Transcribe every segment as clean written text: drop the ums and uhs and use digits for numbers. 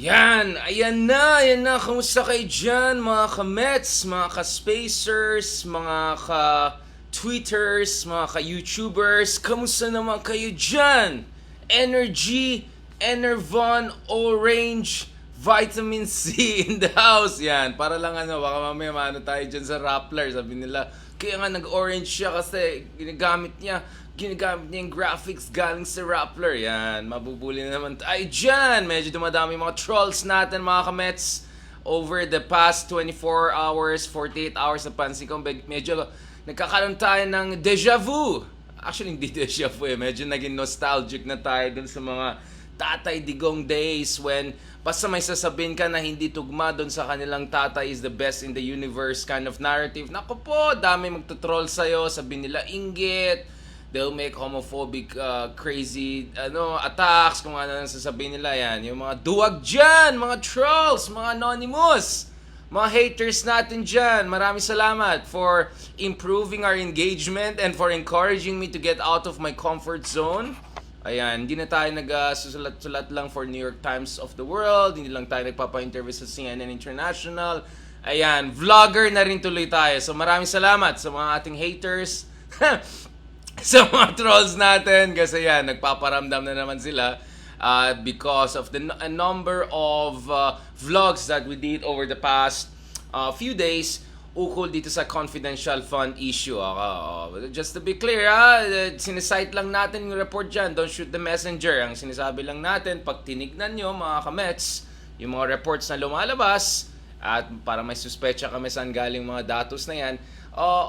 Ayan na. Kamusta kayo dyan, mga ka-Mets, mga ka-Spacers, mga ka-Tweeters, mga ka-YouTubers? Kamusta naman kayo dyan? Energy, Enervon, Orange, Vitamin C in the house. Yan, para lang baka mamaya maano tayo dyan sa Rappler. Sabi nila, kaya nga nag-orange siya kasi ginagamit niya yung graphics galing sa Rappler. Yan, mabubuli na naman tayo dyan. Medyo dumadami mga trolls natin, mga kamets. Over the past 24 hours, 48 hours, napansin ko, medyo nagkakaroon tayo ng deja vu. Actually, hindi deja vu Medyo naging nostalgic na tayo dun sa mga Tatay Digong days when basta may sasabihin ka na hindi tugma doon sa kanilang tatay is the best in the universe kind of narrative. Naku po, dami magtutroll sa'yo, sabihin nila inggit, they'll make homophobic crazy attacks, kung ano nang sasabihin nila. Yan, yung mga duwag dyan, mga trolls, mga anonymous, mga haters natin dyan. Maraming salamat for improving our engagement and for encouraging me to get out of my comfort zone. Ayan, hindi na tayo nagsusulat-sulat lang for New York Times of the World, hindi lang tayo nagpapa-interview sa CNN International. Ayan, vlogger na rin tuloy tayo. So maraming salamat sa mga ating haters, sa mga trolls natin, kasi yan, nagpaparamdam na naman sila because of the number of vlogs that we did over the past few days ukol dito sa confidential fund issue. Just to be clear, sinisite lang natin yung report dyan. Don't shoot the messenger. Ang sinasabi lang natin, pag tinignan nyo, mga kamets, yung mga reports na lumalabas, at para may suspecha kami saan galing mga datos na yan,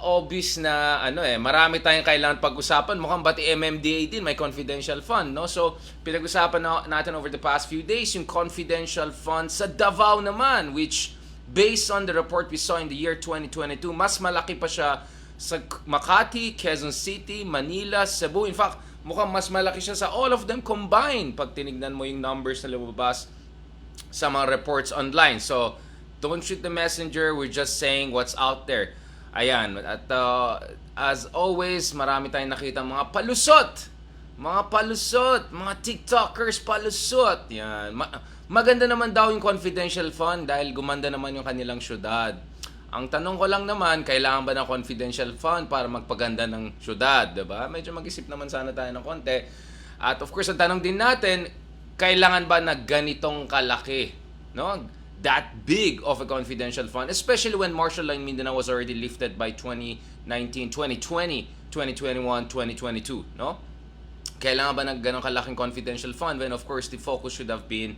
obvious na marami tayong kailangan pag-usapan. Mukhang pati MMDA din may confidential fund, no? So pinag-usapan natin over the past few days yung confidential fund sa Davao naman, which based on the report we saw in the year 2022, mas malaki pa siya sa Makati, Quezon City, Manila, Cebu. In fact, mukhang mas malaki siya sa all of them combined pag tinignan mo yung numbers na lumabas sa mga reports online. So don't shoot the messenger, we're just saying what's out there. Ayan, at as always, marami tayong nakita mga palusot, mga TikTokers palusot. Yan, maganda naman daw yung confidential fund dahil gumanda naman yung kanilang syudad. Ang tanong ko lang naman, kailangan ba ng confidential fund para magpaganda ng syudad, diba? Medyo mag-isip naman sana tayo ng konti. At of course, ang tanong din natin, kailangan ba na ganitong kalaki, no? That big of a confidential fund, especially when martial law in Mindanao was already lifted by 2019, 2020, 2021, 2022, no? Kailangan ba ng ganong kalaking confidential fund when of course the focus should have been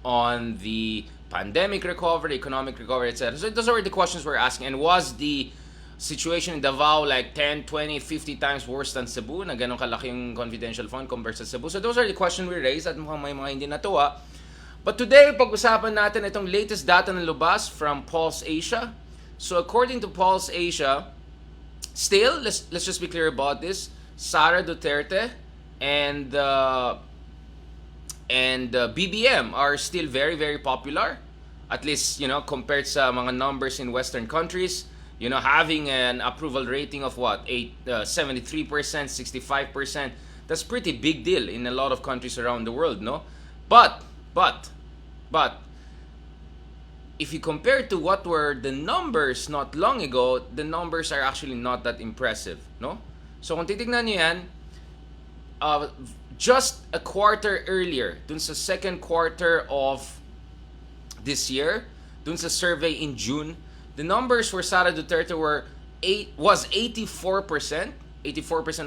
on the pandemic recovery, economic recovery, etc. So those are the questions we're asking. And was the situation in Davao like 10, 20, 50 times worse than Cebu na ganong kalaking confidential fund compared sa Cebu? So those are the questions we raised at mukhang may mga hindi natuwa. But today, pag-usapan natin itong latest data na lubas from Pulse Asia. So according to Pulse Asia, still, let's just be clear about this, Sara Duterte and BBM are still very, very popular. At least, compared sa mga numbers in Western countries, having an approval rating of 73%, 65%, that's pretty big deal in a lot of countries around the world, no? But if you compare to what were the numbers not long ago, the numbers are actually not that impressive, no? So kung titignan niyo yan, just a quarter earlier, dun sa second quarter of this year, dun sa survey in June, the numbers for Sara Duterte was 84%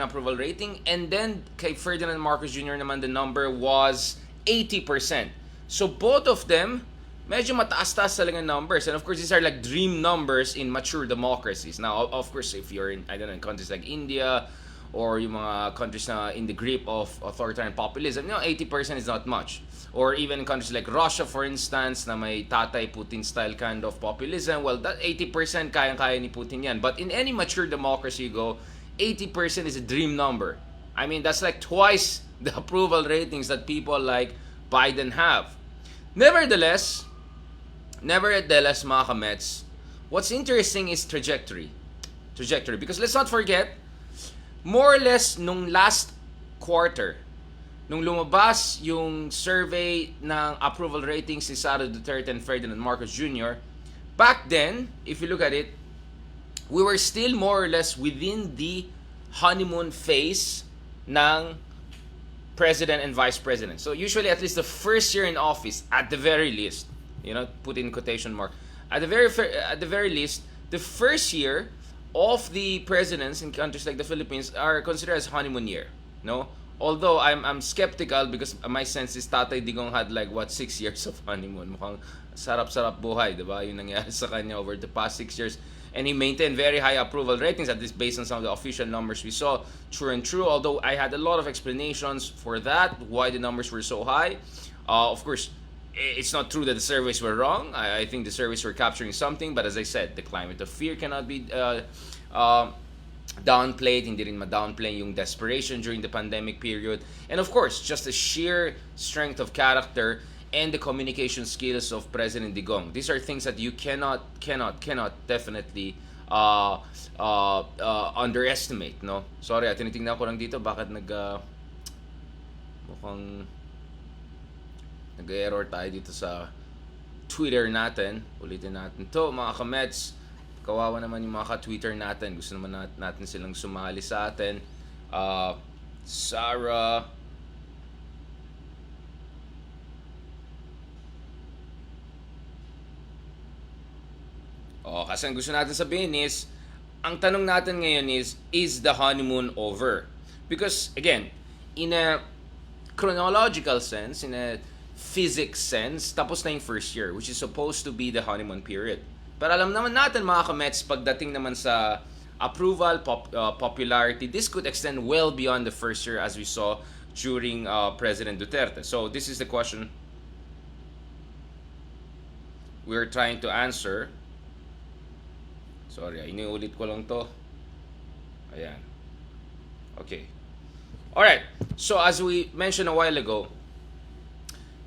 approval rating, and then kay Ferdinand Marcos Jr. naman the number was 80%. So both of them, medyo mataas-taas talaga numbers. And of course, these are like dream numbers in mature democracies. Now, of course, if you're in countries like India, or yung mga countries na in the grip of authoritarian populism, 80% is not much. Or even in countries like Russia, for instance, na may Tatay Putin-style kind of populism, well, that 80% kayang-kaya ni Putin yan. But in any mature democracy you go, 80% is a dream number. I mean, that's like twice the approval ratings that people like Biden have. Nevertheless, mga kamets, what's interesting is trajectory. Because let's not forget, more or less nung last quarter, Nung lumabas yung survey ng approval ratings ni Sara Duterte and Ferdinand Marcos Jr., back then, if you look at it, we were still more or less within the honeymoon phase ng president and vice president. So usually at least the first year in office, at the very least, put in quotation mark, at the very least, the first year of the presidents in countries like the Philippines are considered as honeymoon year, no? Although I'm skeptical because my sense is Tatay Digong had like 6 years of honeymoon. Mukhang sarap-sarap buhay, diba? Yung nangyari sa kanya over the past 6 years. And he maintained very high approval ratings, at least based on some of the official numbers we saw. True and true, although I had a lot of explanations for that, why the numbers were so high. Of course, it's not true that the surveys were wrong. I think the surveys were capturing something, but as I said, the climate of fear cannot be downplayed. Hindi rin ma-downplay yung desperation during the pandemic period. And of course, just the sheer strength of character and the communication skills of President Digong. These are things that you cannot definitely underestimate, no? Sorry, tinitingnan ko lang dito bakit mukhang nag-error tayo dito sa Twitter natin. Ulitin natin to, mga kamets. Kawawa naman yung mga ka-Twitter natin. Gusto naman natin silang sumali sa atin. Sara. Kasi ang gusto natin sabihin is, ang tanong natin ngayon is the honeymoon over? Because, again, in a chronological sense, in a physics sense, tapos na yung first year, which is supposed to be the honeymoon period. Pero alam naman natin, mga kamets, pagdating naman sa approval, popularity, this could extend well beyond the first year as we saw during President Duterte. So this is the question we're trying to answer. Sorry, iniulit ko lang to. Ayan. Okay. Alright, so as we mentioned a while ago,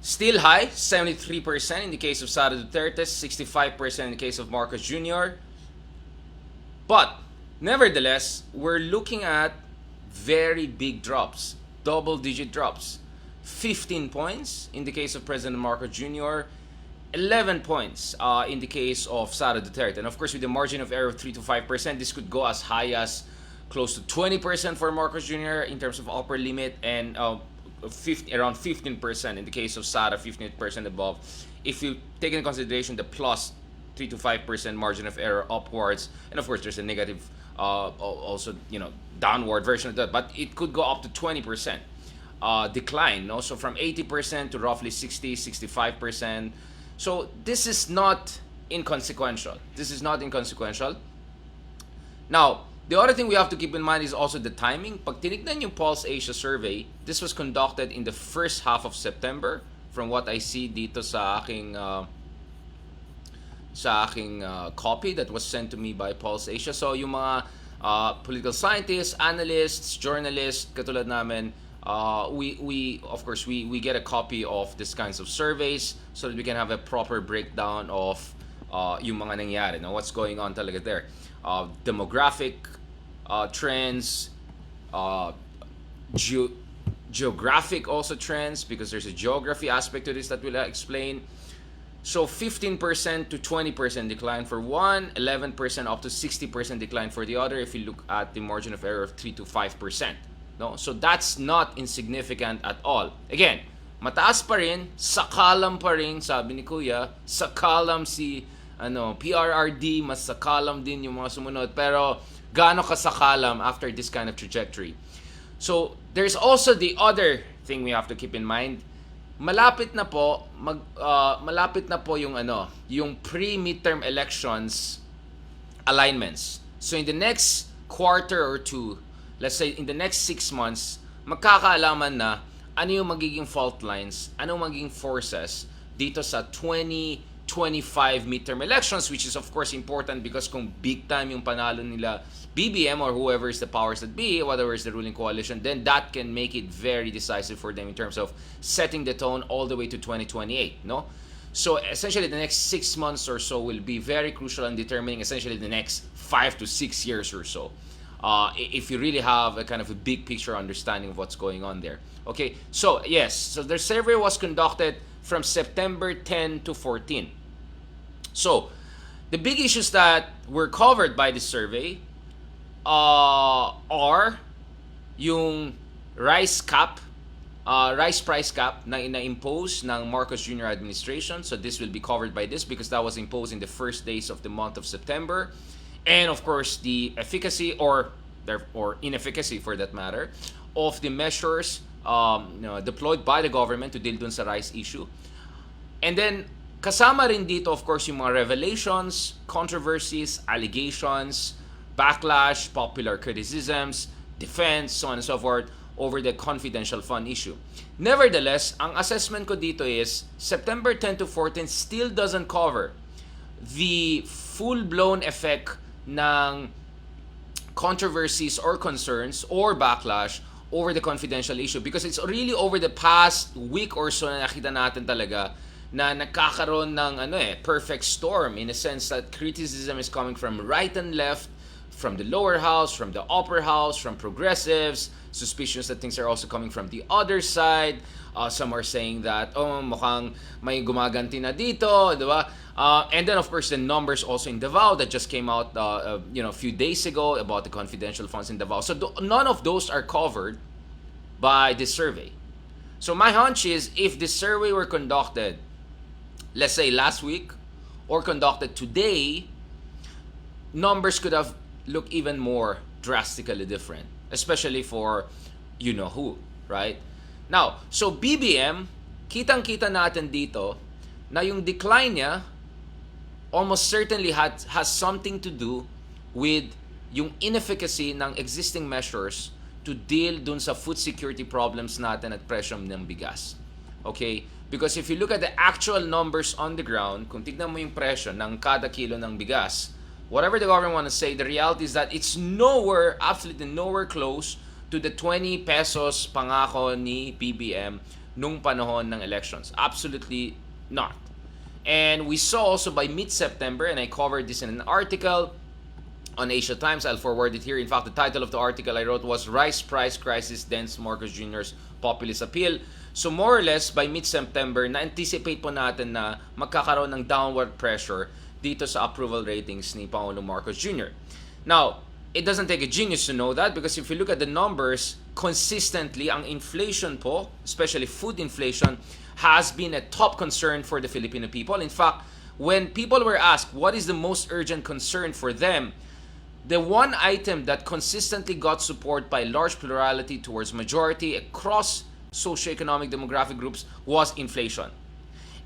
still high, 73% in the case of Sara Duterte, 65% in the case of Marcos Jr. But, nevertheless, we're looking at very big drops, double-digit drops. 15 points in the case of President Marcos Jr., 11 points in the case of Sara Duterte. And of course, with the margin of error of 3 to 5%, this could go as high as close to 20% for Marcos Jr. in terms of upper limit, and around 15% in the case of Sara, 15% above. If you take into consideration the plus 3 to 5% margin of error upwards, and of course there's a negative also downward version of that, but it could go up to 20% decline, no? So from 80% to roughly 60-65%. So this is not inconsequential. Now, the other thing we have to keep in mind is also the timing. Pag tinignan yung Pulse Asia survey, this was conducted in the first half of September, from what I see dito sa aking copy that was sent to me by Pulse Asia. So yung mga political scientists, analysts, journalists, katulad namin, we of course we get a copy of these kinds of surveys so that we can have a proper breakdown of yung mga nangyari, no? What's going on talaga there. Demographic trends, geographic also trends, because there's a geography aspect to this that we'll explain. So 15% to 20% decline for one, 11% up to 60% decline for the other if you look at the margin of error of 3 to 5%. No? So that's not insignificant at all. Again, mataas pa rin, sakalam pa rin, sabi ni Kuya, sakalam si PRRD, mas sakalam din yung mga sumunod, pero gaano kasakalam after this kind of trajectory. So there's also the other thing we have to keep in mind. Malapit na po yung pre-midterm elections alignments. So in the next quarter or two, let's say in the next 6 months, magkakaalaman na ano yung magiging fault lines, ano magiging forces dito sa 2025 midterm elections, which is of course important because kung big time yung panalo nila BBM or whoever is the powers that be, whatever is the ruling coalition, then that can make it very decisive for them in terms of setting the tone all the way to 2028, no? So essentially the next 6 months or so will be very crucial in determining essentially the next 5 to 6 years or so. if you really have a kind of a big picture understanding of what's going on there. Okay, so yes, so the survey was conducted from September 10 to 14. So the big issues that were covered by the survey are yung rice cap, rice price cap na ina-impose ng Marcos Jr. administration. So this will be covered by this because that was imposed in the first days of the month of September. And of course, the efficacy or inefficacy for that matter of the measures deployed by the government to deal dun sa rice issue. And then, kasama rin dito, of course, yung mga revelations, controversies, allegations, backlash, popular criticisms, defense, so on and so forth, over the confidential fund issue. Nevertheless, ang assessment ko dito is September 10 to 14 still doesn't cover the full-blown effect ng controversies or concerns or backlash over the confidential issue, because it's really over the past week or so na nakita natin talaga na nagkakaroon ng perfect storm, in a sense that criticism is coming from right and left, from the lower house, from the upper house, from progressives, suspicions that things are also coming from the other side. Some are saying that, mukhang may gumaganti na dito, di ba? And then, of course, the numbers also in Davao that just came out a few days ago about the confidential funds in Davao. So none of those are covered by this survey. So my hunch is, if this survey were conducted, let's say last week, or conducted today, numbers could have looked even more drastically different, especially for you-know-who, right? Now, so BBM, kitang-kita natin dito na yung decline niya almost certainly has something to do with yung inefficacy ng existing measures to deal dun sa food security problems natin at presyo ng bigas. Okay? Because if you look at the actual numbers on the ground, kung tignan mo yung presyo ng kada kilo ng bigas, whatever the government want to say, the reality is that it's nowhere, absolutely nowhere close to the 20 pesos pangako ni BBM nung panahon ng elections. Absolutely not. And we saw also by mid-September, and I covered this in an article on Asia Times, I'll forward it here. In fact, the title of the article I wrote was Rice Price Crisis Dents Marcos Jr.'s Populist Appeal. So more or less, by mid-September, na-anticipate po natin na magkakaroon ng downward pressure dito sa approval ratings ni Pangulong Marcos Jr. Now, it doesn't take a genius to know that, because if you look at the numbers, consistently, ang inflation po, especially food inflation, has been a top concern for the Filipino people. In fact, when people were asked what is the most urgent concern for them, the one item that consistently got support by large plurality towards majority across socioeconomic demographic groups was inflation.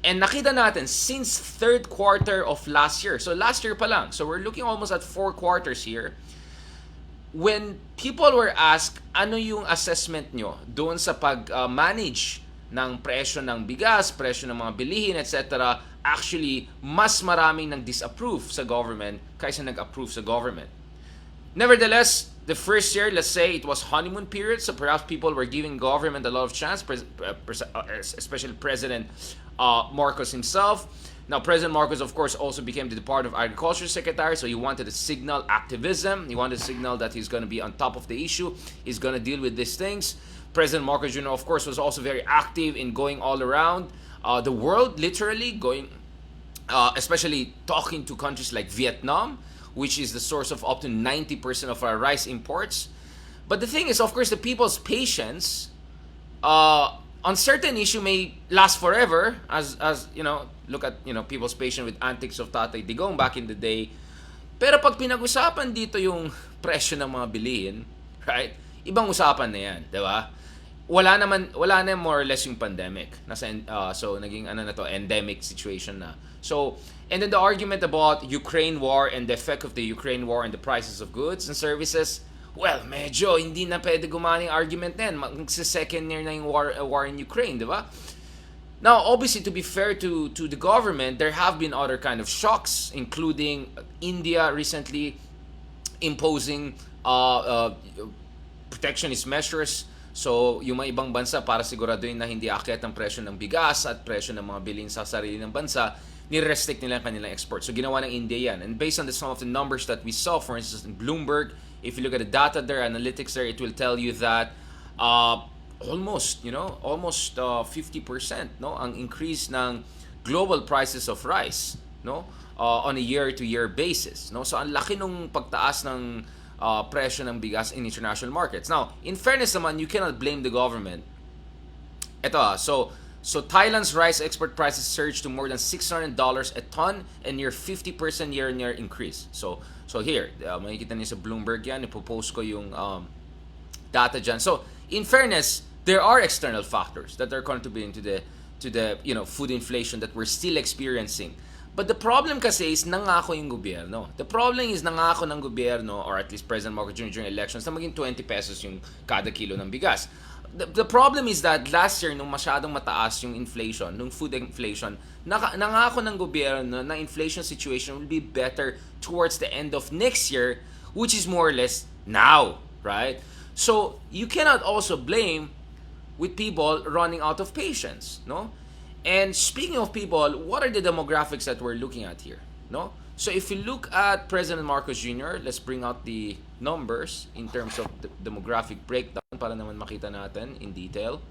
And nakita natin since third quarter of last year, so last year pa lang, so we're looking almost at 4 quarters here, when people were asked ano yung assessment nyo doon sa pag-manage ng presyo ng bigas, presyo ng mga bilihin, etc., actually, mas maraming nang disapprove sa government kaysa nag-approve sa government. Nevertheless, the first year, let's say, it was honeymoon period, so perhaps people were giving government a lot of chance, especially President Marcos himself. Now, President Marcos, of course, also became the Department of Agriculture Secretary, so he wanted to signal activism. He wanted to signal that he's going to be on top of the issue. He's going to deal with these things. President Marcos Jr., of course, was also very active in going all around the world, literally going, especially talking to countries like Vietnam, which is the source of up to 90% of our rice imports. But the thing is, of course, the people's patience on certain issue may last forever, as look at people's patience with antics of Tatay Digong back in the day. Pero pag pinag-usapan dito yung presyo ng mga bilihin, right? Ibang usapan na yan, di ba? Wala na more or less yung pandemic. So naging endemic situation na. So, and then the argument about Ukraine war and the effect of the Ukraine war and the prices of goods and services, well, medyo hindi na pwede gumana yung argument na yan. Magsa-second year na yung war in Ukraine, di ba? Now, obviously, to be fair to the government, there have been other kind of shocks, including India recently imposing protectionist measures. So, yung mga ibang bansa, para siguraduhin na hindi aakyat ang presyo ng bigas at presyo ng mga bilhin sa sarili ng bansa, ni-restrict nila ang kanilang export. So, ginawa ng India yan. And based on some of the numbers that we saw, for instance, in Bloomberg, If you look at the data there, analytics there, it will tell you that almost 50%, no, ang increase ng global prices of rice, no, on a year-to-year basis, no. So ang laki nung pagtaas ng presyo ng bigas in international markets. Now, in fairness naman, you cannot blame the government. So Thailand's rice export prices surged to more than $600 a ton and near 50% year-on-year increase. So here, makikita niyo sa Bloomberg yan, ipopost ko yung data dyan. So in fairness, there are external factors that are contributing to the food inflation that we're still experiencing. But the problem kasi is nangako yung gobyerno. The problem is nangako ng gobyerno, or at least President Marcos Jr. during elections, na maging 20 pesos yung kada kilo ng bigas. The problem is that last year, nung masyadong mataas yung inflation, nung food inflation, nangako ng gobyerno na inflation situation will be better towards the end of next year, which is more or less now, right? So you cannot also blame with people running out of patience, no? And speaking of people, what are the demographics that we're looking at here, no? So if you look at President Marcos Jr., let's bring out the numbers in terms of the demographic breakdown para naman makita natin in detail.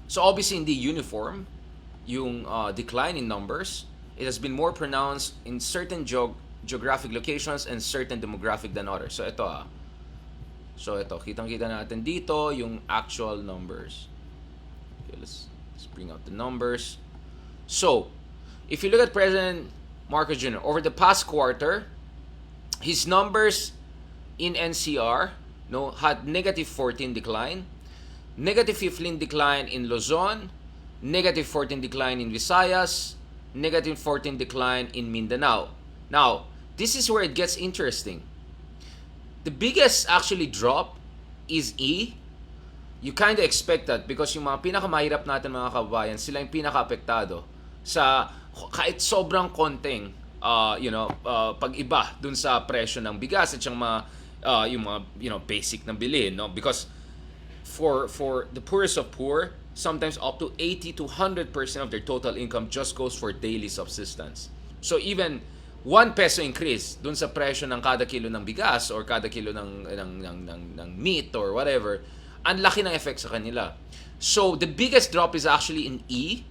So obviously hindi uniform yung decline in numbers. It has been more pronounced in certain geographic locations and certain demographic than others. So ito, kitang-kita natin dito yung actual numbers. Okay, let's bring out the numbers. So, if you look at President Marcos Jr., over the past quarter, his numbers in NCR had negative 14 decline, negative 15 decline in Luzon, negative 14 decline in Visayas, negative 14 decline in Mindanao. Now, this is where it gets interesting. The biggest actually drop is E. You kind of expect that because yung mga pinakamahirap natin mga kababayan, sila yung pinaka-apektado sa kahit sobrang konting pag-iba dun sa presyo ng bigas at yung mga basic na bilhin, no? Because for the poorest of poor, sometimes up to 80 to 100% of their total income just goes for daily subsistence. So even 1 peso increase dun sa presyo ng kada kilo ng bigas or kada kilo ng meat or whatever, ang laki ng effect sa kanila. So the biggest drop is actually in E,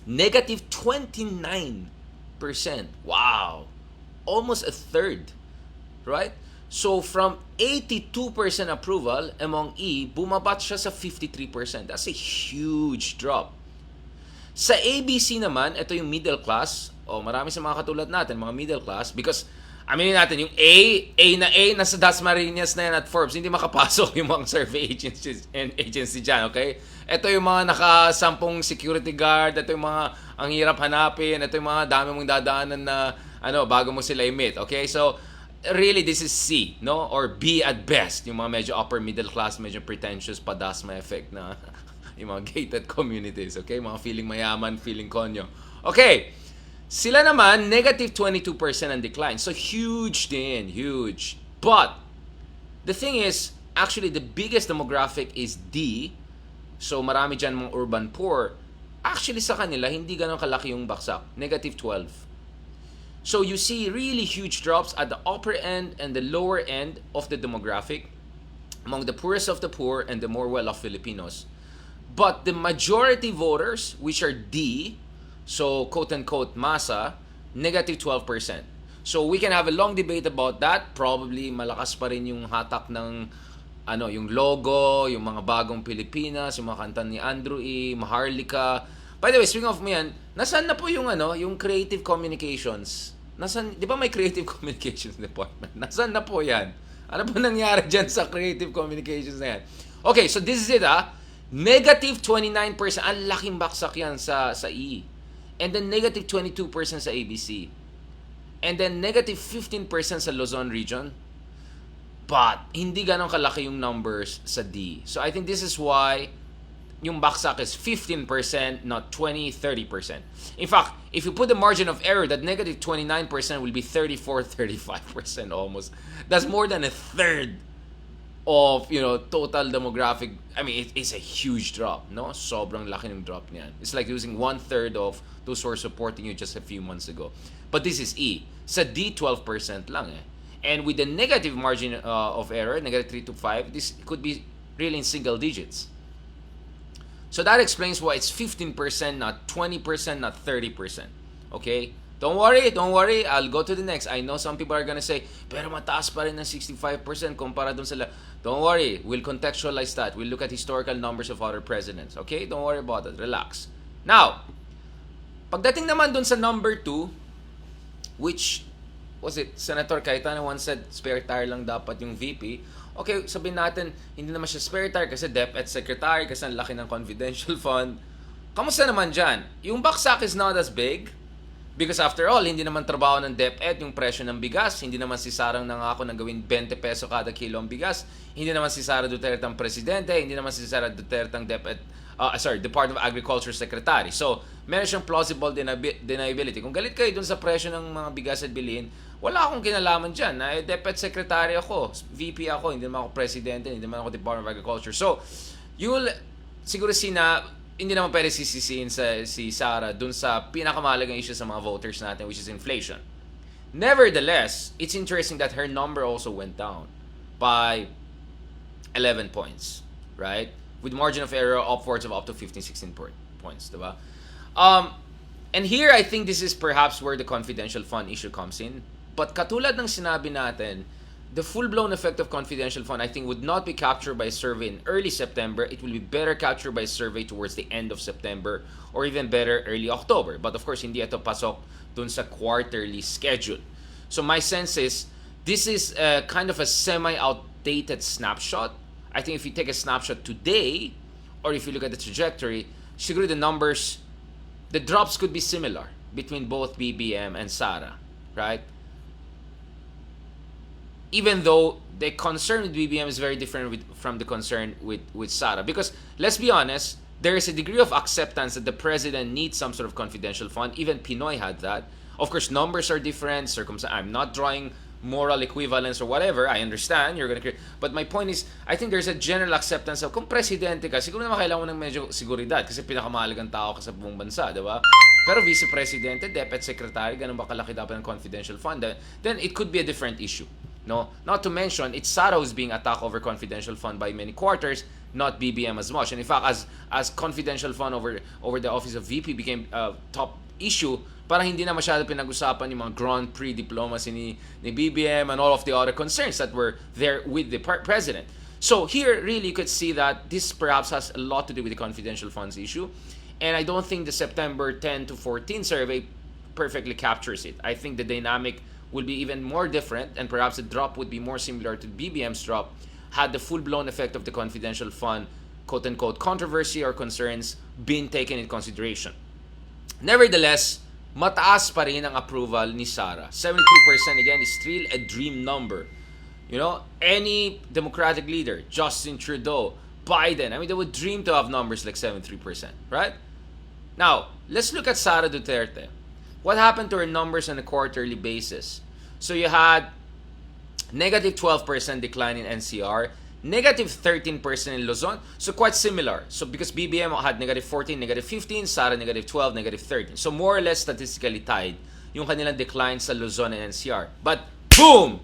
negative 29%. Wow! Almost a third, right? So from 82% approval among E, bumabat siya sa 53%. That's a huge drop. Sa ABC naman, ito yung middle class. Marami sa mga katulad natin, mga middle class, because aminin natin, yung A nasa Dasmariñas na yan at Forbes, hindi makapasok yung mga survey agency dyan, okay? Ito yung mga nakasampung security guard, ito yung mga ang hirap hanapin, ito yung mga dami mong dadaanan na bago mo sila i-meet, okay? So, really, this is C, no? Or B at best, yung mga medyo upper middle class, medyo pretentious, padasma effect na yung mga gated communities, okay? Mga feeling mayaman, feeling konyo. Okay, sila naman, negative 22% ang decline. So, huge din, huge. But, the thing is, actually, the biggest demographic is D. So, marami dyan mga urban poor. Actually, sa kanila, hindi ganun kalaki yung baksak. Negative 12. So, you see really huge drops at the upper end and the lower end of the demographic among the poorest of the poor and the more well-off Filipinos. But the majority voters, which are D, so quote-unquote masa, negative 12%. So we can have a long debate about that. Probably malakas pa rin yung hatak ng yung logo, yung mga bagong Pilipinas, yung mga kanta ni Andrew E, Maharlika. By the way, speaking of yan, nasaan na po yung yung creative communications? Nasaan, di ba may creative communications department? Nasaan na po yan? Ano po nangyari dyan sa creative communications na yan? Okay, so this is it Negative 29%. Ang laking baksak yan sa E. And then negative 22% sa ABC. And then negative 15% sa Luzon region. But hindi ganun kalaki yung numbers sa D. So I think this is why yung baksak is 15%, not 20, 30%. In fact, if you put the margin of error, that negative 29% will be 34, 35% almost. That's more than a third of total demographic. I mean, it's a huge drop, no? Sobrang laki ng drop niyan. It's like losing 1/3 of those who were supporting you just a few months ago. But this is E. Sa D, 12% lang . And with the negative margin of error, negative 3 to 5, this could be really in single digits. So that explains why it's 15%, not 20%, not 30%. Okay? Don't worry. I'll go to the next. I know some people are gonna say, pero mataas pa rin ng 65% kumpara dun sa... Don't worry. We'll contextualize that. We'll look at historical numbers of other presidents. Okay? Don't worry about it. Relax. Now, pagdating naman dun sa number 2, which was it? Senator Cayetano once said, spare tire lang dapat yung VP. Okay, sabihin natin, hindi naman siya spare tire kasi DepEd Secretary, kasi ang laki ng confidential fund. Kamusta naman dyan? Yung Bagsak is not as big. Because after all, hindi naman trabaho ng DepEd yung presyo ng bigas. Hindi naman si Sara nangako na gawin 20 peso kada kilo ang bigas. Hindi naman si Sara Duterte ang presidente. Hindi naman si Sara Duterte ang Department of Agriculture Secretary. So, meron siyang plausible deniability. Kung galit kayo dun sa presyo ng mga bigas at bilhin, wala akong kinalaman dyan. DepEd Secretary ako, VP ako, hindi naman ako presidente, hindi naman ako Department of Agriculture. So, you'll siguro see na hindi naman pwede sisisiin si Sara dun sa pinakamahalagang issue sa mga voters natin, which is inflation. Nevertheless, it's interesting that her number also went down by 11 points, right? With margin of error upwards of up to 15-16 points, diba? And here, I think this is perhaps where the confidential fund issue comes in. But katulad ng sinabi natin, the full-blown effect of confidential fund, I think, would not be captured by a survey in early September. It will be better captured by a survey towards the end of September or even better, early October. But of course, hindi ito pasok dun sa quarterly schedule. So my sense is, this is kind of a semi-outdated snapshot. I think if you take a snapshot today, or if you look at the trajectory, siguro the numbers, the drops could be similar between both BBM and Sara, right? Even though the concern with BBM is very different from the concern with Sara. Because, let's be honest, there is a degree of acceptance that the president needs some sort of confidential fund. Even Pinoy had that. Of course, numbers are different. I'm not drawing moral equivalence or whatever. I understand. You're gonna create. But my point is, I think there's a general acceptance of, kung presidente ka, siguro naman kailangan mo ng medyo seguridad kasi pinakamahalagang tao ka sa buong bansa, di ba? Pero vice-presidente, DepEd Secretary, ganun ba kalaki dapat ng confidential fund? Then it could be a different issue. No, not to mention, it's Sara who's being attacked over confidential fund by many quarters, not BBM as much. And in fact, as confidential fund over the office of VP became a top issue, parang hindi na masyado pinag-usapan yung mga Grand Prix diplomacy ni BBM and all of the other concerns that were there with the president. So here, really, you could see that this perhaps has a lot to do with the confidential funds issue. And I don't think the September 10 to 14 survey perfectly captures it. I think the dynamic will be even more different, and perhaps the drop would be more similar to BBM's drop had the full-blown effect of the confidential fund, quote-unquote, controversy or concerns been taken in consideration. Nevertheless, mataas pa rin ang approval ni Sara. 73% again is still a dream number. You know, any Democratic leader, Justin Trudeau, Biden, I mean, they would dream to have numbers like 73%, right? Now, let's look at Sara Duterte. What happened to her numbers on a quarterly basis? So you had negative 12% decline in NCR, negative 13% in Luzon. So quite similar. So because BBM had negative 14, negative 15, Sara negative 12, negative 13. So more or less statistically tied yung kanilang decline sa Luzon and NCR. But boom!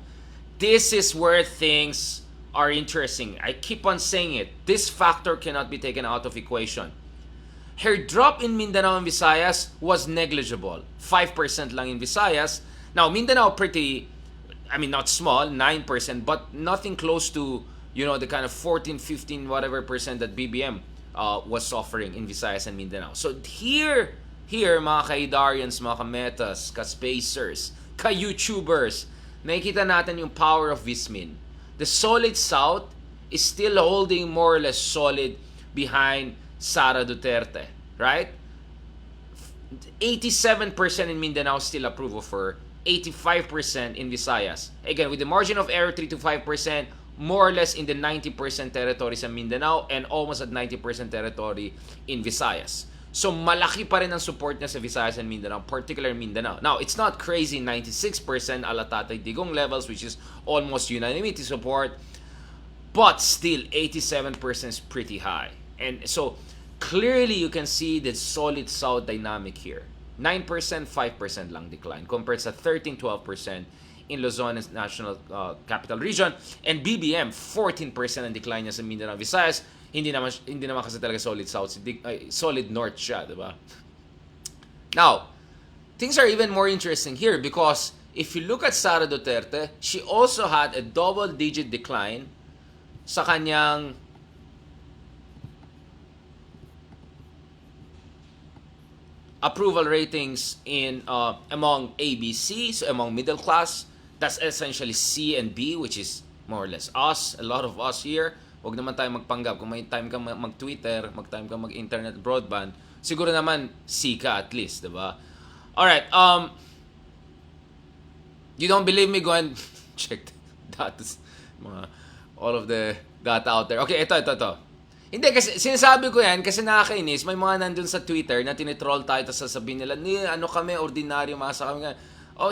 This is where things are interesting. I keep on saying it. This factor cannot be taken out of equation. Her drop in Mindanao and Visayas was negligible. 5% lang in Visayas. Now, Mindanao pretty, I mean, not small, 9%, but nothing close to, you know, the kind of 14, 15, whatever percent that BBM was offering in Visayas and Mindanao. So here, mga ka-Idarians, mga ka-Metas, ka-Spacers, ka-YouTubers, nakikita natin yung power of Vismin. The solid South is still holding more or less solid behind Sara Duterte, right? 87% in Mindanao still approve of her, 85% in Visayas. Again, with the margin of error 3 to 5%, more or less in the 90% territory sa Mindanao and almost at 90% territory in Visayas. So malaki pa rin ang support niya sa Visayas and Mindanao, particularly Mindanao. Now, it's not crazy 96% ala Tatay Digong levels, which is almost unanimity support, but still 87% is pretty high. And so clearly you can see the solid South dynamic here. 9%, 5% lang decline compared sa 13-12% in Luzon and National Capital Region. And BBM, 14% ang decline niya sa Mindanao, Visayas. Hindi naman kasi talaga solid South, solid North siya, di ba? Now, things are even more interesting here because if you look at Sara Duterte, she also had a double-digit decline sa kanyang approval ratings in among ABC, so among middle class. That's essentially C and B, which is more or less us, a lot of us here. Huwag naman tayo magpanggap. Kung may time ka mag-Twitter, mag-time ka mag-internet broadband, siguro naman C ka at least, diba? Alright, you don't believe me? Go and check that. All of the data out there. Okay, ito. Hindi, kasi sinasabi ko yan kasi nakakainis. May mga nandun sa Twitter na tinitroll tayo tapos sasabihin nila, ano kami, ordinaryo, masa kami. Oh,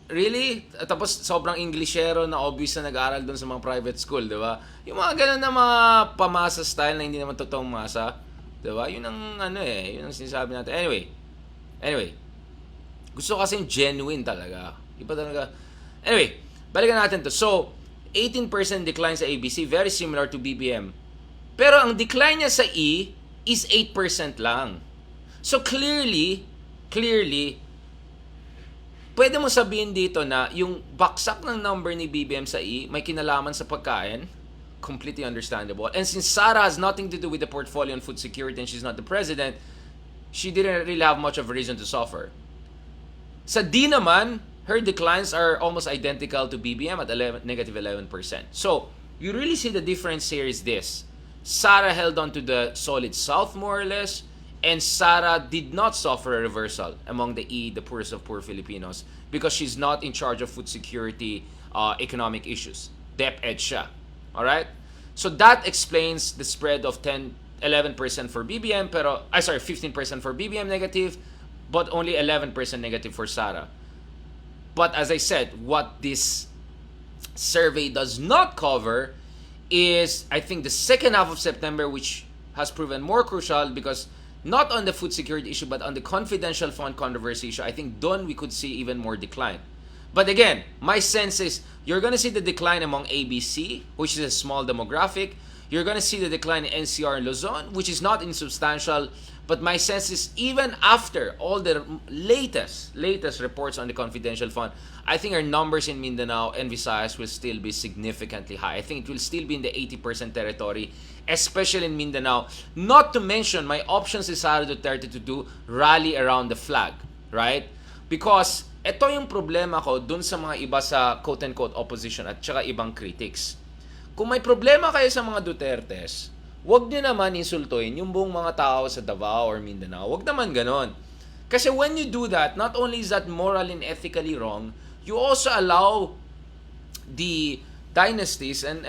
really? Tapos sobrang Englishero na obvious na nag-aaral dun sa mga private school, di ba? Yung mga ganun na mga pamasa style na hindi naman totoong masa, di ba? Yun ang yun ang sinasabi natin. Anyway. Gusto kasi genuine talaga. Iba talaga. Anyway, balikan natin to. So, 18% decline sa ABC, very similar to BBM. Pero ang decline niya sa E is 8% lang. So clearly, pwede mo sabihin dito na yung baksak ng number ni BBM sa E may kinalaman sa pagkain. Completely understandable. And since Sara has nothing to do with the portfolio and food security and she's not the president, she didn't really have much of a reason to suffer. Sa D naman, her declines are almost identical to BBM at negative 11%. So, you really see the difference here is this. Sara held on to the solid South more or less, and Sara did not suffer a reversal among the E, the poorest of poor Filipinos, because she's not in charge of food security, economic issues. DepEd siya. Alright? So that explains the spread of 11% for BBM, 15% for BBM negative, but only 11% negative for Sara. But as I said, what this survey does not cover is, I think, the second half of September, which has proven more crucial because not on the food security issue, but on the confidential fund controversy issue, I think doon we could see even more decline. But again, my sense is you're going to see the decline among ABC, which is a small demographic. You're going to see the decline in NCR and Luzon, which is not insubstantial. But my sense is even after all the latest reports on the confidential fund, I think our numbers in Mindanao and Visayas will still be significantly high. I think it will still be in the 80% territory, especially in Mindanao. Not to mention, my options is Sara Duterte to do rally around the flag, right? Because ito yung problema ko dun sa mga iba sa quote-unquote opposition at saka ibang critics. Kung may problema kayo sa mga Dutertes, wag nyo naman insultuin yung buong mga tao sa Davao or Mindanao. Wag naman ganon. Kasi when you do that, not only is that moral and ethically wrong, you also allow the dynasties and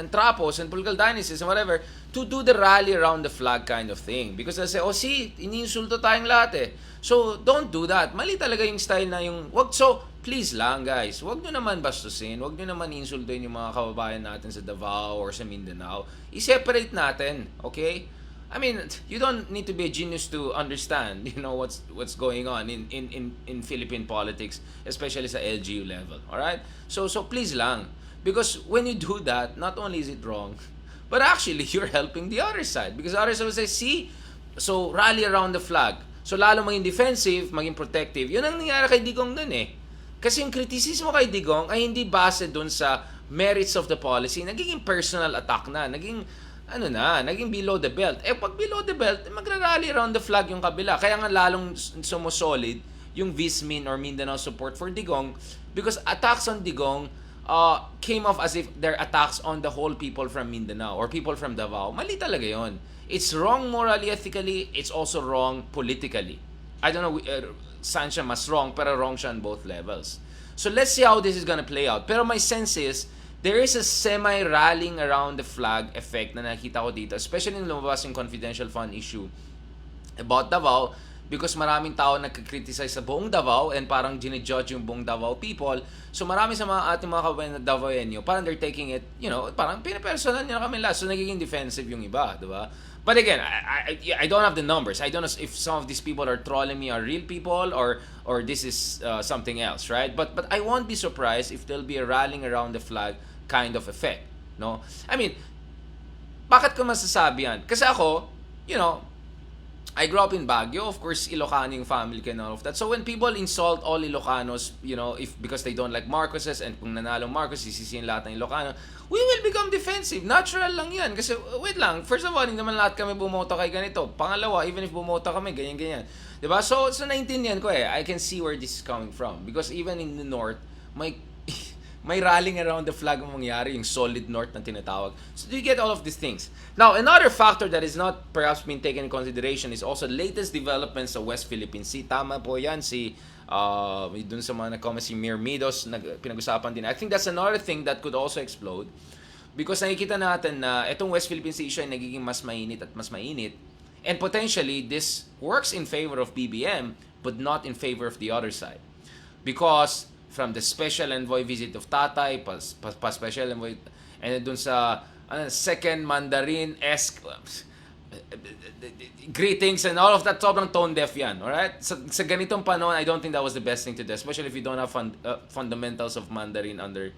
trapos and political dynasties and whatever to do the rally around the flag kind of thing. Because they say, iniinsulto tayong lahat eh. So, don't do that. Mali talaga yung style na yung... So, please lang guys, wag nyo naman bastusin, wag nyo naman insultuin yung mga kababayan natin sa Davao or sa Mindanao. I-separate natin, okay? I mean, you don't need to be a genius to understand, what's going on in Philippine politics, especially sa LGU level, all right? So please lang, because when you do that, not only is it wrong, but actually you're helping the other side, because the other side will say, see, so rally around the flag. So lalo maging defensive, maging protective. Yun ang nangyari kay Digong dun eh. Kasi yung kritisismo kay Digong ay hindi base dun sa merits of the policy, naging personal attack na, naging below the belt. Pag below the belt, magra-rally around the flag yung kabila. Kaya nga lalong sumusolid yung Vismin or Mindanao support for Digong because attacks on Digong came off as if they're attacks on the whole people from Mindanao or people from Davao. Mali talaga yon. It's wrong morally, ethically. It's also wrong politically. I don't know, saan siya mas wrong, pero wrong siya on both levels. So let's see how this is gonna play out. Pero my sense is, there is a semi-rallying around the flag effect na nakita ko dito, especially nung lumabas yung confidential fund issue about Davao, because maraming tao nagkikriticize sa buong Davao and parang ginijudge yung buong Davao people. So marami sa mga ating mga kabayan na Davaoenyo, parang they're taking it, parang pinapersonal nyo na kami last. So nagiging defensive yung iba, di ba? But again, I don't have the numbers. I don't know if some of these people are trolling me are real people or this is something else, right? But I won't be surprised if there'll be a rallying around the flag kind of effect, no? I mean, bakit ko masasabi yan? Kasi ako, I grew up in Baguio. Of course, Ilocano yung family ko and all of that. So when people insult all Ilocanos, because they don't like Marcoses and kung nanalo Marcos, sisisihin lahat ng Ilocano, we will become defensive. Natural lang yan. Kasi, wait lang, first of all, hindi naman lahat kami bumoto kay ganito. Pangalawa, even if bumoto kami, ganyan-ganyan. Diba? So naintindihan ko I can see where this is coming from. Because even in the North, may rallying around the flag ang mangyari, yung solid North na tinatawag. So you get all of these things. Now, another factor that is not perhaps being taken in consideration is also the latest developments sa West Philippine Sea. Tama po yan, dun sa mga nag-comment si Mir Midos, pinag-usapan din. I think that's another thing that could also explode. Because nakikita natin na itong West Philippine Sea issue ay nagiging mas mainit at mas mainit. And potentially, this works in favor of BBM, but not in favor of the other side. Because from the special envoy visit of Tatay, pa special envoy, and dun sa second Mandarin-esque greetings and all of that, sobrang tone deaf yan, alright? Sa ganitong panahon, I don't think that was the best thing to do, especially if you don't have fundamentals of Mandarin under,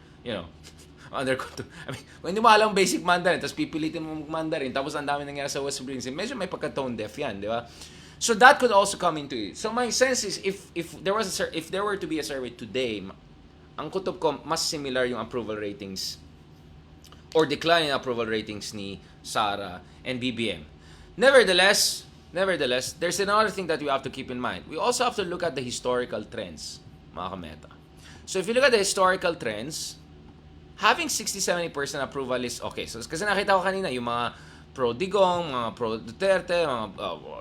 I mean, kung hindi mo alam basic Mandarin, tapos pipilitin mo Mandarin, tapos ang dami nangyari sa West Philippine Sea, medyo may pagka-tone deaf yan, di ba? So that could also come into it. So my sense is if there were to be a survey today, ang kutob ko mas similar yung approval ratings or decline in approval ratings ni Sara and BBM. Nevertheless, there's another thing that we have to keep in mind. We also have to look at the historical trends, mga kameta. So if you look at the historical trends, having 60-70% approval is okay. So kasi nakita ko kanina yung mga pro-Digong, mga pro-Duterte, mga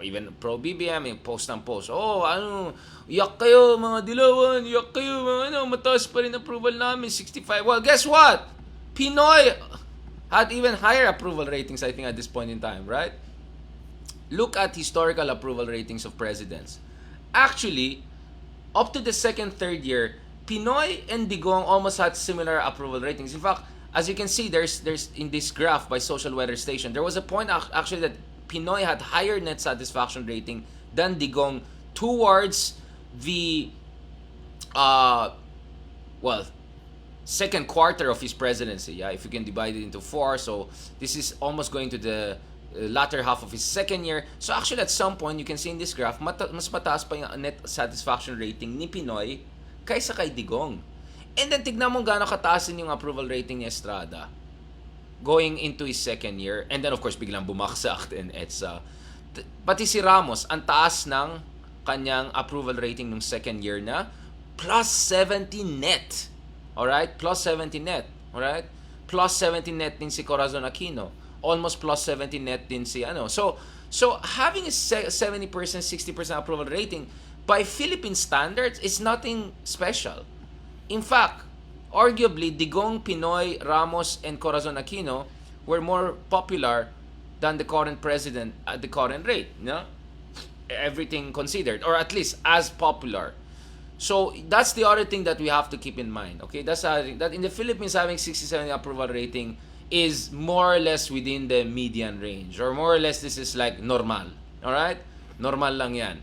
even pro-BBM, yung post ng post. Iyak kayo mga Dilawan, iyak kayo mga mataas pa rin approval namin, 65. Well, guess what? Pinoy had even higher approval ratings, I think, at this point in time, right? Look at historical approval ratings of presidents. Actually, up to the second, third year, Pinoy and Digong almost had similar approval ratings. In fact, as you can see, there's in this graph by Social Weather Station, there was a point actually that Pinoy had higher net satisfaction rating than Digong towards the second quarter of his presidency. Yeah, if you can divide it into 4, so this is almost going to the latter half of his second year. So actually, at some point, you can see in this graph, mas mataas pa yung net satisfaction rating ni Pinoy kaysa kay Digong. And then, tignan mo gaano kataasin yung approval rating ni Estrada going into his second year. And then, of course, biglang bumaksak and EDSA. Pati si Ramos, ang taas ng kanyang approval rating nung second year na plus 70 net. Alright? Plus 70 net. Alright? Plus 70 net din si Corazon Aquino. Almost plus 70 net din si So having a 70%, 60% approval rating, by Philippine standards, is nothing special. In fact, arguably, Digong, Pinoy, Ramos, and Corazon Aquino were more popular than the current president at the current rate. No? Everything considered, or at least as popular. So that's the other thing that we have to keep in mind. Okay, that's that in the Philippines, having 67 approval rating is more or less within the median range, or more or less this is like normal. All right, normal lang yan.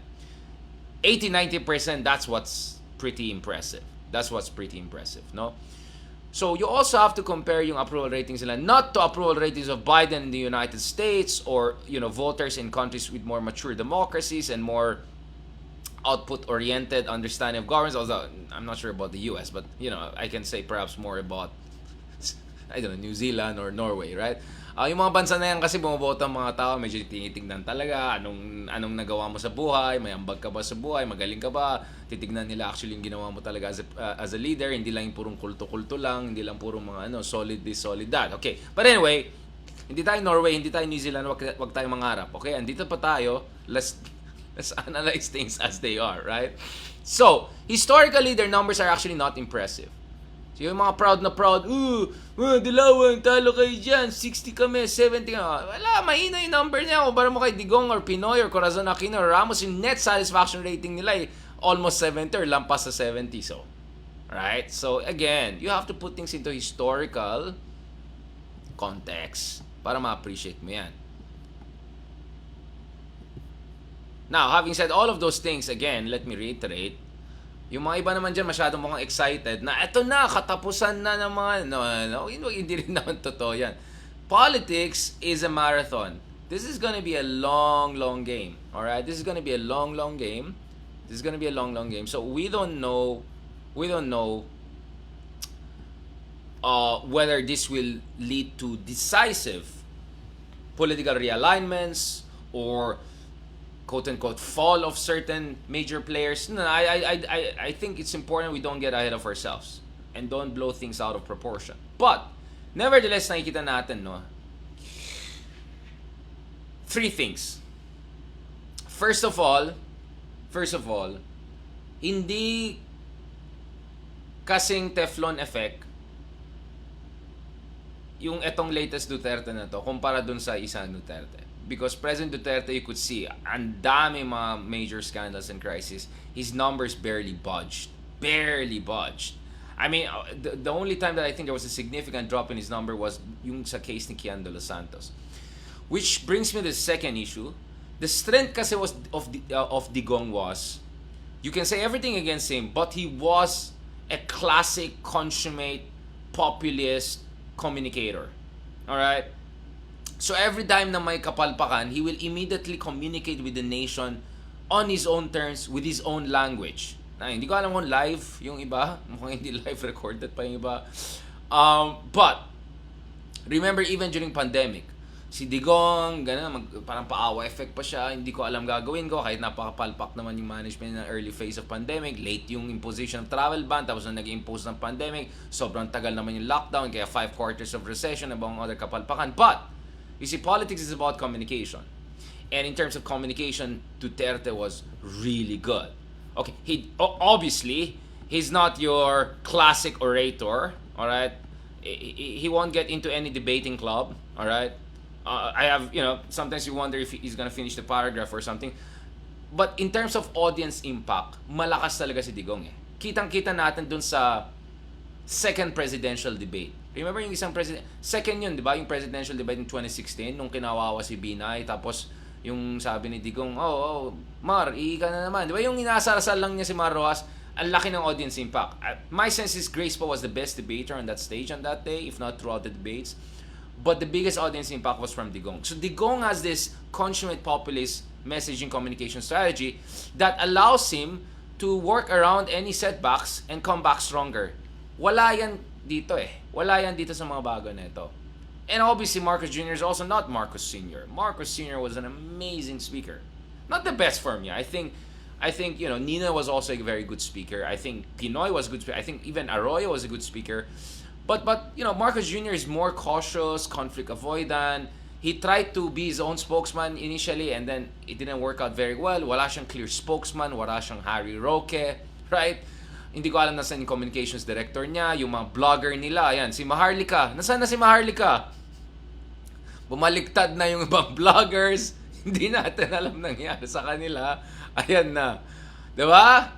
80-90%. That's what's pretty impressive. That's what's pretty impressive, no? So you also have to compare yung approval ratings nila not to approval ratings of Biden in the United States or voters in countries with more mature democracies and more output-oriented understanding of governance. Although I'm not sure about the U.S., but I can say perhaps more about New Zealand or Norway, right? Yung mga bansa na yan kasi bumoboto ang mga tao, medyo tinitignan talaga anong nagawa mo sa buhay, may ambag ka ba sa buhay, magaling ka ba, titignan nila actually yung ginawa mo talaga as a leader, hindi lang yung purong kulto-kulto lang, hindi lang purong mga solid this, solid that. Okay, but anyway, hindi tayo Norway, hindi tayo New Zealand, wag tayong mangarap. Okay, andito pa tayo, let's analyze things as they are, right? So, historically, their numbers are actually not impressive. So yung mga proud na proud, Dilawan, talo kayo dyan, 60 kami, 70 kami. Wala, mahina yung number niya. Kumpara mo kay Digong or Pinoy or Corazon Aquino or Ramos, yung net satisfaction rating nila almost 70 or lampas sa 70. So, right? So, again, you have to put things into historical context para ma-appreciate mo yan. Now, having said all of those things, again, let me reiterate, yung mga iba naman dyan masyadong mukhang excited na eto na, katapusan na ng mga, hindi rin naman totoo yan. Politics is a marathon. This is gonna be a long, long game. Alright? This is gonna be a long, long game. This is gonna be a long, long game. So we don't know whether this will lead to decisive political realignments or quote-unquote fall of certain major players. No, I think it's important we don't get ahead of ourselves and don't blow things out of proportion. But, nevertheless, nakikita natin, three things. First of all, hindi kasing Teflon effect yung etong latest Duterte na to kumpara dun sa isang Duterte. Because President Duterte, you could see, ang dami mga major scandals and crises. His numbers barely budged. Barely budged. I mean, the only time that I think there was a significant drop in his number was yung sa case ni Kian de los Santos. Which brings me to the second issue. The strength kasi was of Digong was, you can say everything against him, but he was a classic, consummate, populist communicator. Alright? So every time na may kapalpakan, he will immediately communicate with the nation on his own terms, with his own language. Na, hindi ko alam kung live yung iba. Mukhang hindi live recorded pa yung iba. But, remember even during pandemic, si Digong, parang paawa effect pa siya. Hindi ko alam gagawin ko kahit napakapalpak naman yung management ng early phase of pandemic. Late yung imposition of travel ban, tapos na nag-impose ng pandemic. Sobrang tagal naman yung lockdown, kaya 5 quarters of recession, abang other kapalpakan. But, you see, politics is about communication. And in terms of communication, Duterte was really good. Okay, obviously, he's not your classic orator, alright? He won't get into any debating club, alright? I have, sometimes you wonder if he's gonna finish the paragraph or something. But in terms of audience impact, malakas talaga si Digong eh. Kitang-kita natin dun sa second presidential debate. Remember yung isang second yun, di ba? Yung presidential debate in 2016, nung kinawawa si Binay, tapos yung sabi ni Digong, Mar, ka na naman. Di ba yung inasarasal lang niya si Mar Rojas, ang laki ng audience impact. My sense is Grace pa was the best debater on that stage on that day, if not throughout the debates. But the biggest audience impact was from Digong. So Digong has this consummate populist messaging communication strategy that allows him to work around any setbacks and come back stronger. Wala yan dito eh. Wala yan dito sa mga bago na ito. And obviously, Marcos Jr. is also not Marcos Sr. Marcos Sr. was an amazing speaker. Not the best for me. I think Nina was also a very good speaker. I think Pinoy was a good speaker. I think even Arroyo was a good speaker. But Marcos Jr. is more cautious, conflict avoidant. He tried to be his own spokesman initially and then it didn't work out very well. Wala siyang clear spokesman, wala siyang Harry Roque, right? Hindi ko alam nasaan yung communications director niya, yung mga blogger nila. Ayan, si Maharlika. Nasaan na si Maharlika? Bumaliktad na yung ibang vloggers. Hindi natin alam nangyari sa kanila. Ayan na. Diba?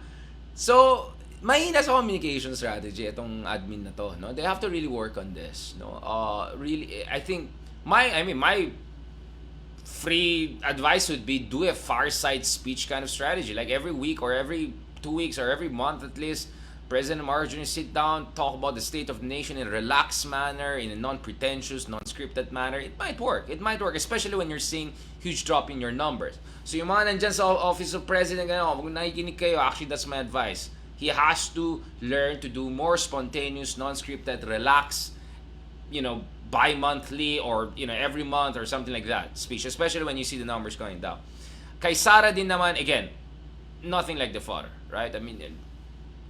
So, mahina sa communication strategy itong admin na to. No? They have to really work on this. No? Really, I think, my free advice would be do a far side speech kind of strategy. Like every week or every 2 weeks or every month at least, President Marcos Jr. sit down, talk about the state of the nation in a relaxed manner, in a non-pretentious, non-scripted manner. It might work. It might work, especially when you're seeing huge drop in your numbers. So yung mga nandyan sa Office of President, kung nakikinig kayo, actually that's my advice. He has to learn to do more spontaneous, non-scripted, relaxed, bi-monthly or every month or something like that speech, especially when you see the numbers going down. Kay Sara din naman, again, nothing like the father, right? I mean,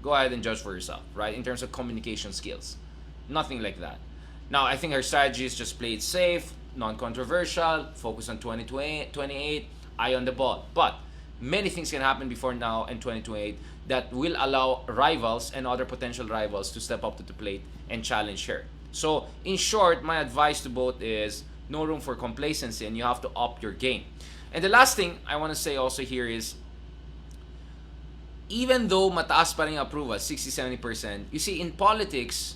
go ahead and judge for yourself, right? In terms of communication skills. Nothing like that. Now, I think her strategy is just play it safe, non-controversial, focus on 2028, eye on the ball. But, many things can happen before now and 2028 that will allow rivals and other potential rivals to step up to the plate and challenge her. So, in short, my advice to both is no room for complacency and you have to up your game. And the last thing I want to say also here is, even though mataas pa rin yung approval, 60-70%, you see, in politics,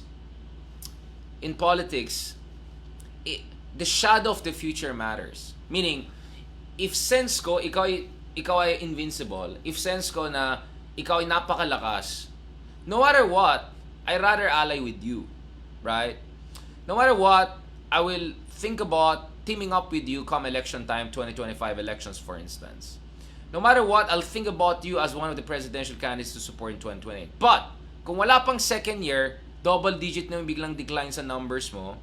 the shadow of the future matters. Meaning, if sense ko, ikaw ay invincible, if sense ko na ikaw ay napakalakas, no matter what, I rather ally with you, right? No matter what, I will think about teaming up with you come election time, 2025 elections, for instance. No matter what, I'll think about you as one of the presidential candidates to support in 2028. But, kung wala pang second year, double digit na yung biglang decline sa numbers mo,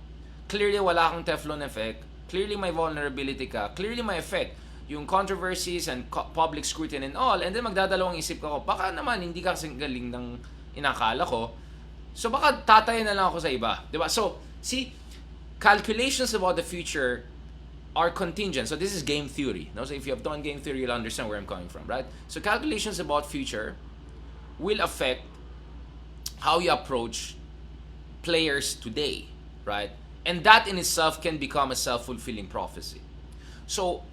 clearly wala kang Teflon effect, clearly may vulnerability ka, clearly may effect yung controversies and public scrutiny and all, and then magdadalawang isip ko, baka naman hindi ka kasing galing ng inakala ko, so baka tatayin na lang ako sa iba. Diba? So, see, calculations about the future are contingent. So this is game theory. No? So if you have done game theory, you'll understand where I'm coming from, right? So calculations about future will affect how you approach players today, right? And that in itself can become a self-fulfilling prophecy. So,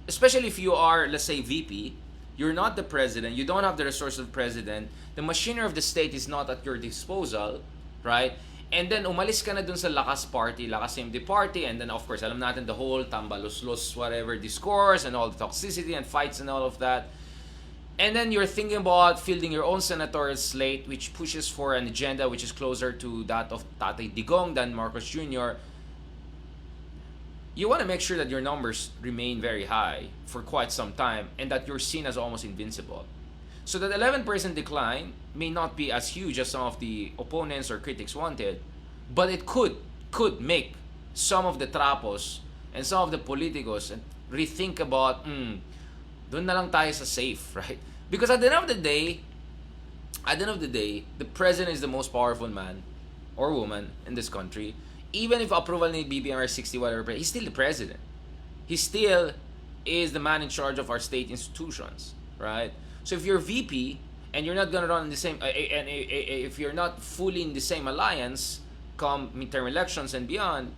especially if you are, let's say, VP, you're not the president, you don't have the resources of the president, the machinery of the state is not at your disposal, right? And then umalis ka na dun sa lakas party, lakas MD party, and then of course, alam natin the whole tambalos-los whatever discourse and all the toxicity and fights and all of that. And then you're thinking about fielding your own senatorial slate, which pushes for an agenda which is closer to that of Tatay Digong than Marcos Jr. You want to make sure that your numbers remain very high for quite some time and that you're seen as almost invincible. So that 11% decline may not be as huge as some of the opponents or critics wanted, but it could make some of the trapos and some of the politicos rethink about, doon na lang tayo sa safe, right? Because at the end of the day, the president is the most powerful man or woman in this country. Even if approval ni BBM are 60 whatever, he's still the president. He still is the man in charge of our state institutions, right? So if you're VP and you're not gonna run in the same, and if you're not fully in the same alliance come midterm elections and beyond,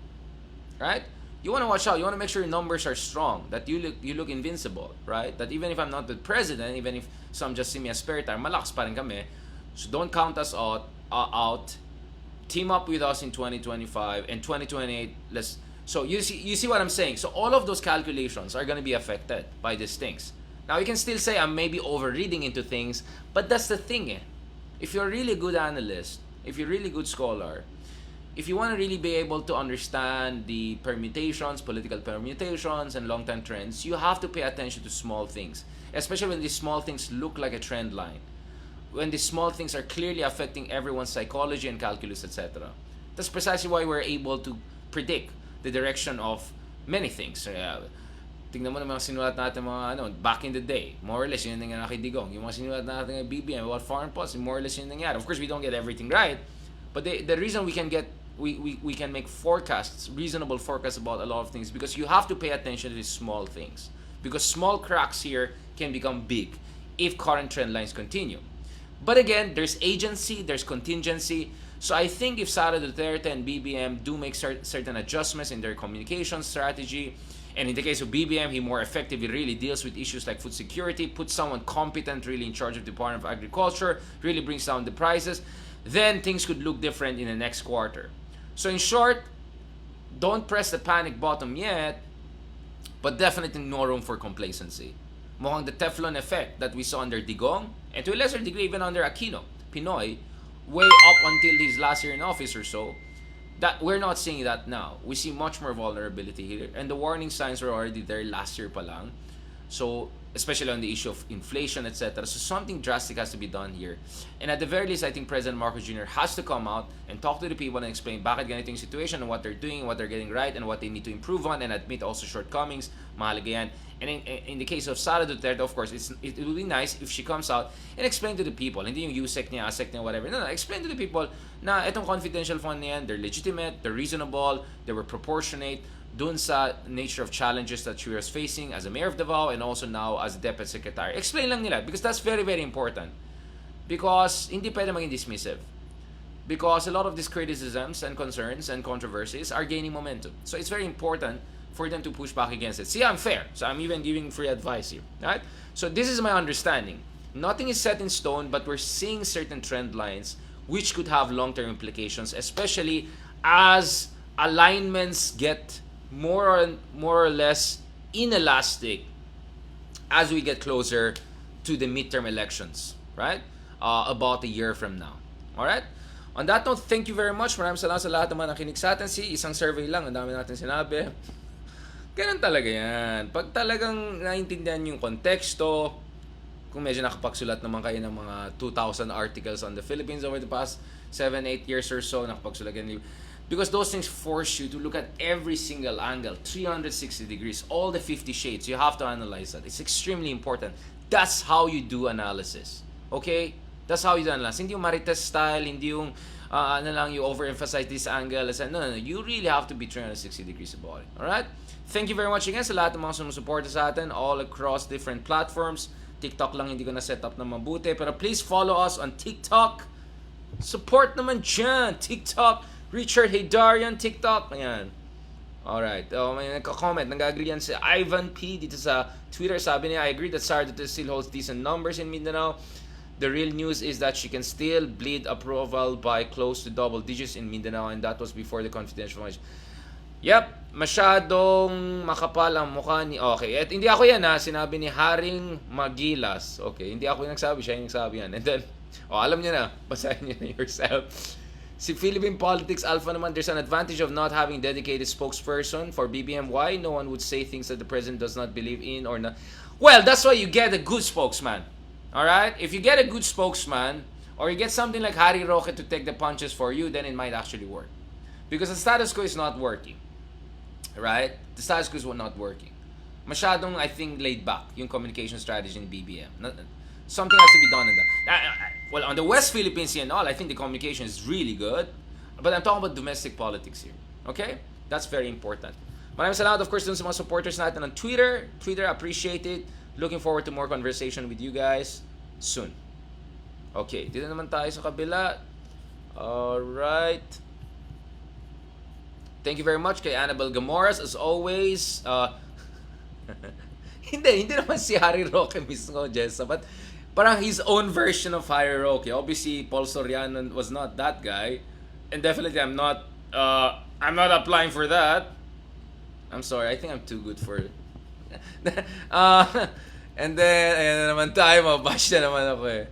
right? You want to watch out. You want to make sure your numbers are strong, that you look invincible, right? That even if I'm not the president, even if some just see me as spare tire, malakas pa rin kami. So don't count us out. Team up with us in 2025 and 2028. So you see what I'm saying. So all of those calculations are going to be affected by these things. Now you can still say I'm maybe over-reading into things, but that's the thing. If you're a really good analyst, if you're a really good scholar, if you want to really be able to understand the permutations, political permutations, and long-term trends, you have to pay attention to small things, especially when these small things look like a trend line, when these small things are clearly affecting everyone's psychology and calculus, etc. That's precisely why we're able to predict the direction of many things. Tingnan mo na mga sinulat natin back in the day, more or less yun yung nangyari kay Digong. Yung mga sinulat natin kay BBM about foreign policy, more or less yun nangyari. Of course, we don't get everything right, but the reason we can make forecasts, reasonable forecasts about a lot of things, because you have to pay attention to these small things. Because small cracks here can become big if current trend lines continue. But again, there's agency, there's contingency. So I think if Sara Duterte and BBM do make certain adjustments in their communication strategy, and in the case of BBM, he more effectively really deals with issues like food security, puts someone competent really in charge of the Department of Agriculture, really brings down the prices, then things could look different in the next quarter. So in short, don't press the panic button yet, but definitely no room for complacency. Mukhang the Teflon effect that we saw under Digong, and to a lesser degree even under Aquino, Pinoy, way up until his last year in office or so, that we're not seeing that now. We see much more vulnerability here, and the warning signs were already there last year pa lang. So, especially on the issue of inflation, etc. So something drastic has to be done here. And at the very least, I think President Marcos Jr. has to come out and talk to the people and explain bakit ganito yung situation and what they're doing, what they're getting right, and what they need to improve on, and admit also shortcomings. Mahalaga yan. And in the case of Sara Duterte, of course, it would be nice if she comes out and explain to the people, hindi yung USEC niya, ASEC niya, whatever. No, explain to the people na itong confidential fund niyan, they're legitimate, they're reasonable, they were proportionate, dun sa nature of challenges that she was facing as a mayor of Davao and also now as deputy secretary. Explain lang nila because that's very, very important. Because hindi pwede maging dismissive. Because a lot of these criticisms and concerns and controversies are gaining momentum. So it's very important for them to push back against it. See, I'm fair. So I'm even giving free advice here. Right? So this is my understanding. Nothing is set in stone, but we're seeing certain trend lines which could have long-term implications, especially as alignments get more or less inelastic as we get closer to the midterm elections, right? About a year from now. Alright? On that note, thank you very much. Maraming salamat sa lahat naman nakinig sa atin. Isang survey lang, ang dami natin sinabi. Ganun talaga yan. Pag talagang naintindihan yung konteksto, kung medyo nakapagsulat naman kayo ng mga 2,000 articles on the Philippines over the past 7-8 years or so, nakapagsulat ganun. Because those things force you to look at every single angle, 360 degrees, all the 50 shades. You have to analyze that. It's extremely important. That's how you do analysis. Okay? That's how you do analysis. Hindi yung Marites style, hindi yung you overemphasize this angle. No. You really have to be 360 degrees about it. Alright? Thank you very much again sa lahat ng mga sumusuporta sa atin all across different platforms. TikTok lang hindi ko na set up na mabuti. Pero please follow us on TikTok. Support naman dyan. TikTok. Richard Haydarian, TikTok. Ayan. Alright. May nagka-comment. Nag-agree yan si Ivan P. dito sa Twitter. Sabi niya, I agree that Sara still holds decent numbers in Mindanao. The real news is that she can still bleed approval by close to double digits in Mindanao, and that was before the confidential information. Yep, masyadong makapal ang mukha ni... Okay, at hindi ako yan ha, sinabi ni Haring Magilas. Okay, hindi ako yung nagsabi, siya yung nagsabi yan. And then, alam niyo na, basahin niyo na yourself. Si Philippine Politics Alpha naman, there's an advantage of not having dedicated spokesperson for BBM. Why? No one would say things that the president does not believe in or not. Well, that's why you get a good spokesman. Alright? If you get a good spokesman, or you get something like Harry Roque to take the punches for you, then it might actually work. Because the status quo is not working. Right? The status quo is not working. Masyadong, I think, laid back yung communication strategy in BBM. Something has to be done in that. Well, on the West Philippines and all, I think the communication is really good. But I'm talking about domestic politics here. Okay? That's very important. Maraming salamat, of course, dun sa mga supporters natin on Twitter. Appreciate it. Looking forward to more conversation with you guys soon. Okay, dito naman tayo sa kabila. Alright. Thank you very much kay Annabel Gamoras, as always. Hindi naman si Harry Roque mismo, Jessa, but parang his own version of Harry Roque. Obviously, Paul Soriano was not that guy, and definitely I'm not applying for that. I'm sorry, I think I'm too good for it. And then, ayan na naman tayo, mabash na naman ako eh.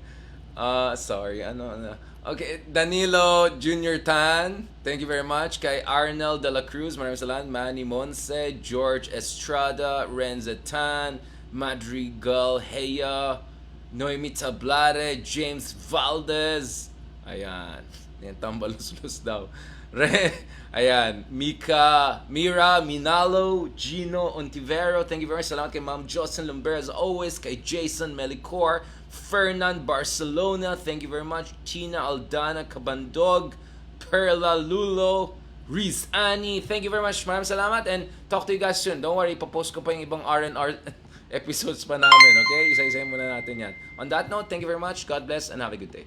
Sorry, ano. Okay, Danilo Junior Tan, thank you very much. Kay Arnel de la Cruz, maraming salamat. Manny Monse, George Estrada, Renza Tan, Madrigal Heya, Noemi Tablare, James Valdez. Ayan, tambalus-lus daw. Ayan, Mira Minalo, Gino Ontivero, thank you very much. Salamat kay Ma'am Jocelyn Lumber as always. Kay Jason Melicor, Fernand Barcelona, thank you very much. Tina Aldana Cabandog, Perla Lulo, Riz Ani, thank you very much. Maraming salamat and talk to you guys soon. Don't worry, ipopost ko pa yung ibang R&R episodes pa namin, okay? Isa-isahin muna natin yan. On that note, thank you very much. God bless and have a good day.